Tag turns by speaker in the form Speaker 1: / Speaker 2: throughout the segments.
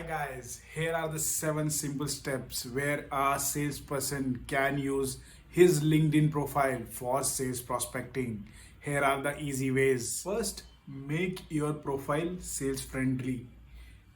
Speaker 1: Guys, here are the 7 simple steps where a salesperson can use his LinkedIn profile for sales prospecting. Here are the easy ways. First, make your profile sales friendly.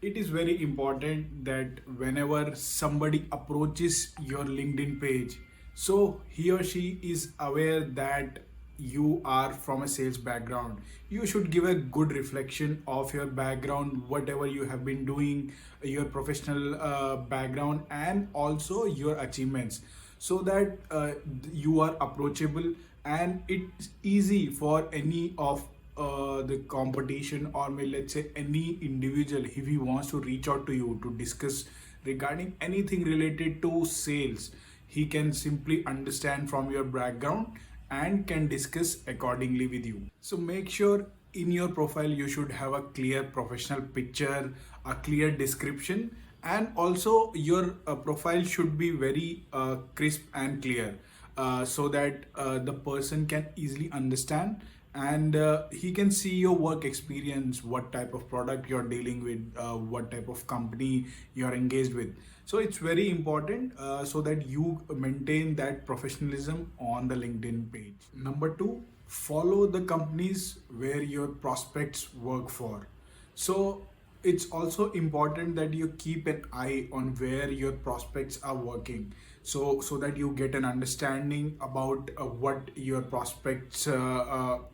Speaker 1: It is very important that whenever somebody approaches your LinkedIn page, so he or she is aware that you are from a sales background. You should give a good reflection of your background, whatever you have been doing, your professional background, and also your achievements, so that you are approachable and it's easy for any of the competition, or may let's say any individual, if he wants to reach out to you to discuss regarding anything related to sales, he can simply understand from your background and can discuss accordingly with you. So make sure in your profile you should have a clear professional picture, a clear description, and also your profile should be very crisp and clear, so that the person can easily understand, and he can see your work experience, what type of product you're dealing with, what type of company you're engaged with. So it's very important, so that you maintain that professionalism on the LinkedIn page. Number two, follow the companies where your prospects work for. So it's also important that you keep an eye on where your prospects are working, so that you get an understanding about what your prospects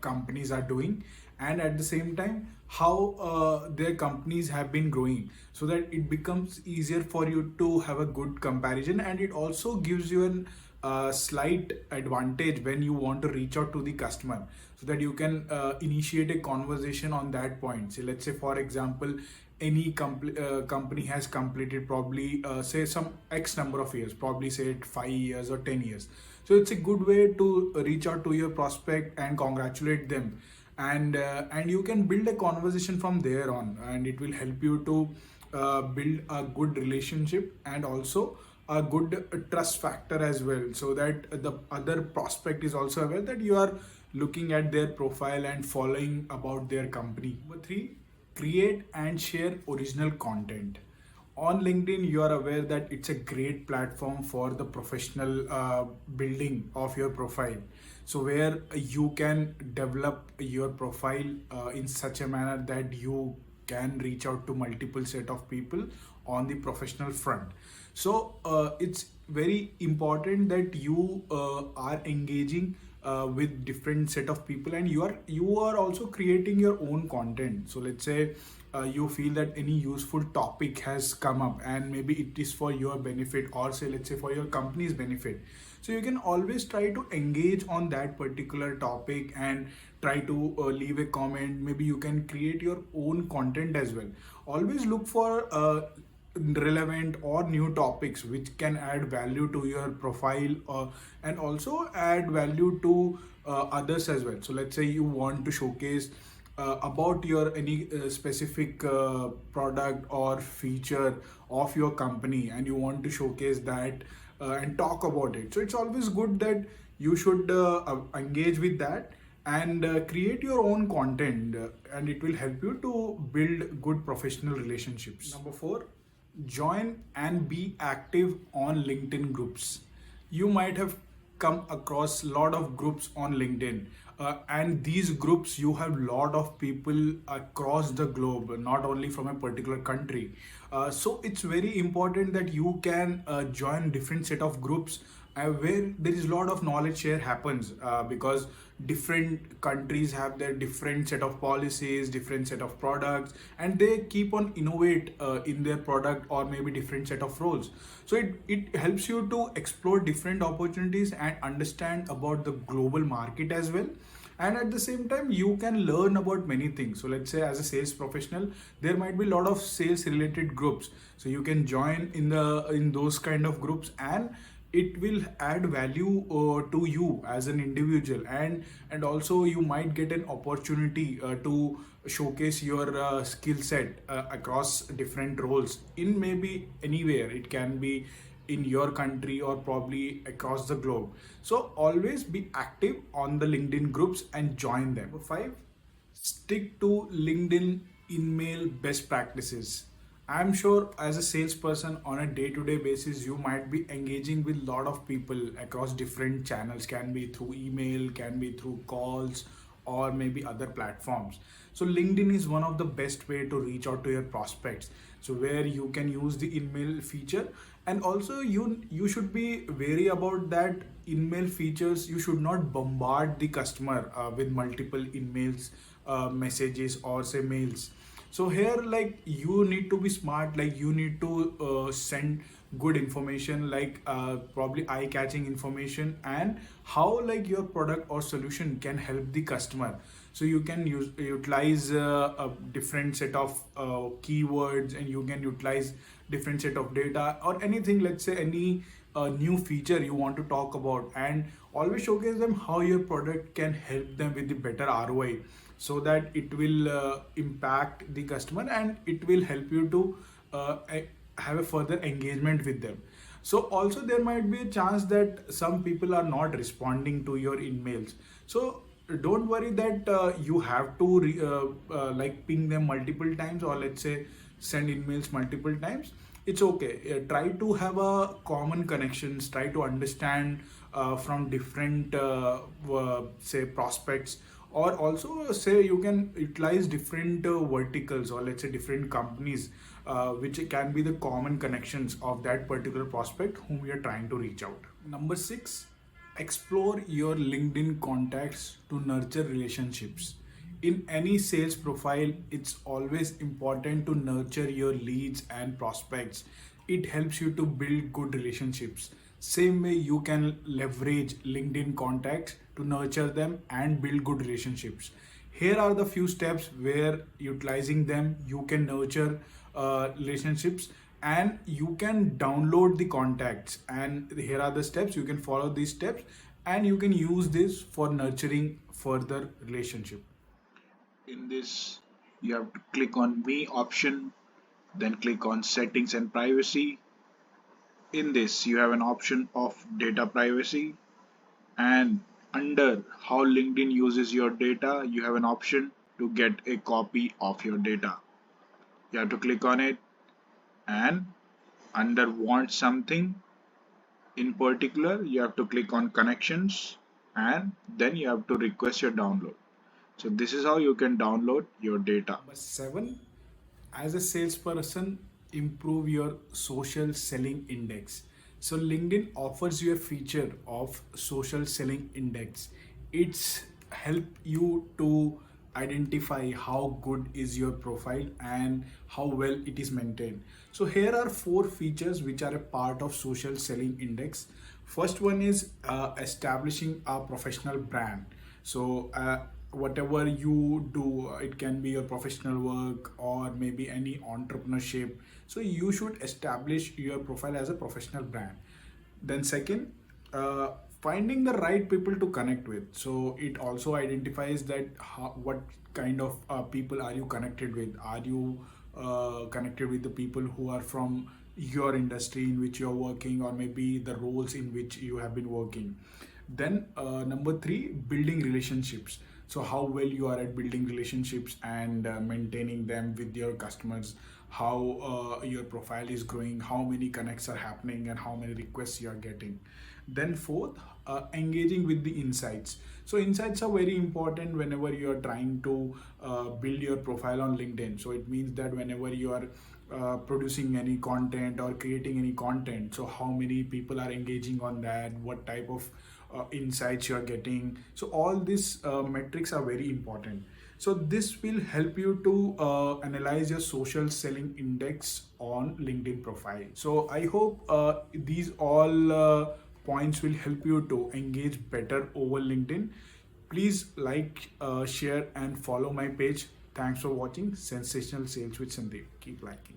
Speaker 1: companies are doing, and at the same time how their companies have been growing, so that it becomes easier for you to have a good comparison, and it also gives you an slight advantage when you want to reach out to the customer, so that you can initiate a conversation on that point. So let's say, for example, any company has completed probably say some X number of years, probably say 5 years or 10 years. So it's a good way to reach out to your prospect and congratulate them, and you can build a conversation from there on, and it will help you to build a good relationship and also a good trust factor as well, so that the other prospect is also aware that you are looking at their profile and following about their company. Number three, create and share original content. On LinkedIn, you are aware that it's a great platform for the professional building of your profile. So where you can develop your profile in such a manner that you can reach out to multiple set of people on the professional front. So it's very important that you are engaging with different set of people, and you are also creating your own content. So let's say you feel that any useful topic has come up, and maybe it is for your benefit, or say let's say for your company's benefit, so you can always try to engage on that particular topic and try to leave a comment. Maybe you can create your own content as well. Always look for relevant or new topics which can add value to your profile, and also add value to others as well. So let's say you want to showcase about your any specific product or feature of your company, and you want to showcase that and talk about it. So it's always good that you should engage with that and create your own content, and it will help you to build good professional relationships. Number four, join and be active on LinkedIn groups. You might have come across a lot of groups on LinkedIn, and these groups, you have a lot of people across the globe, not only from a particular country. So it's very important that you can join different set of groups where there is a lot of knowledge share happens, because different countries have their different set of policies, different set of products, and they keep on innovate in their product, or maybe different set of roles. So it helps you to explore different opportunities and understand about the global market as well, and at the same time you can learn about many things. So let's say as a sales professional, there might be a lot of sales related groups, so you can join in those kind of groups, and it will add value to you as an individual, and also you might get an opportunity to showcase your skill set across different roles in maybe anywhere. It can be in your country or probably across the globe. So always be active on the LinkedIn groups and join them. Number five, stick to LinkedIn InMail best practices. I'm sure as a salesperson on a day-to-day basis, you might be engaging with a lot of people across different channels, can be through email, can be through calls, or maybe other platforms. So LinkedIn is one of the best way to reach out to your prospects. So where you can use the InMail feature, and also you should be wary about that InMail features. You should not bombard the customer with multiple emails, messages, or say mails. So here, like, you need to be smart, like you need to send good information, like probably eye-catching information, and how like your product or solution can help the customer. So you can utilize a different set of keywords, and you can utilize different set of data or anything, let's say any new feature you want to talk about, and always showcase them how your product can help them with the better ROI, so that it will impact the customer and it will help you to have a further engagement with them. So also there might be a chance that some people are not responding to your emails. So don't worry that you have to like ping them multiple times, or let's say send emails multiple times. It's okay. Try to have a common connections, try to understand from different say prospects, or also say you can utilize different verticals, or let's say different companies which can be the common connections of that particular prospect whom we are trying to reach out. Number 6, explore your LinkedIn contacts to nurture relationships. In any sales profile, it's always important to nurture your leads and prospects. It helps you to build good relationships. Same way you can leverage LinkedIn contacts to nurture them and build good relationships. Here are the few steps where utilizing them you can nurture relationships, and you can download the contacts, and here are the steps. You can follow these steps and you can use this for nurturing further relationship.
Speaker 2: In this, you have to click on Me option, then click on Settings and Privacy. In this, you have an option of Data Privacy, and under How LinkedIn uses your data, you have an option to get a copy of your data. You have to click on it, and under Want Something in particular, you have to click on Connections, and then you have to request your download. So this is how you can download your data.
Speaker 1: Number 7, as a salesperson, improve your social selling index. So LinkedIn offers you a feature of social selling index. It's help you to identify how good is your profile and how well it is maintained. So here are 4 features which are a part of social selling index. First one is establishing a professional brand. So whatever you do, it can be your professional work or maybe any entrepreneurship, so you should establish your profile as a professional brand. Then second, finding the right people to connect with. So it also identifies that what kind of people are you connected with. Are you connected with the people who are from your industry in which you're working, or maybe the roles in which you have been working. Then number 3, building relationships. So how well you are at building relationships and maintaining them with your customers, how your profile is growing, how many connects are happening, and how many requests you are getting. Then fourth, engaging with the insights. So insights are very important whenever you are trying to build your profile on LinkedIn. So it means that whenever you are producing any content or creating any content, so how many people are engaging on that, what type of insights you are getting. So all these metrics are very important. So this will help you to analyze your social selling index on LinkedIn profile. So I hope these all points will help you to engage better over LinkedIn. Please like, share, and follow my page. Thanks for watching Sensational Sales with Sandeep. Keep liking.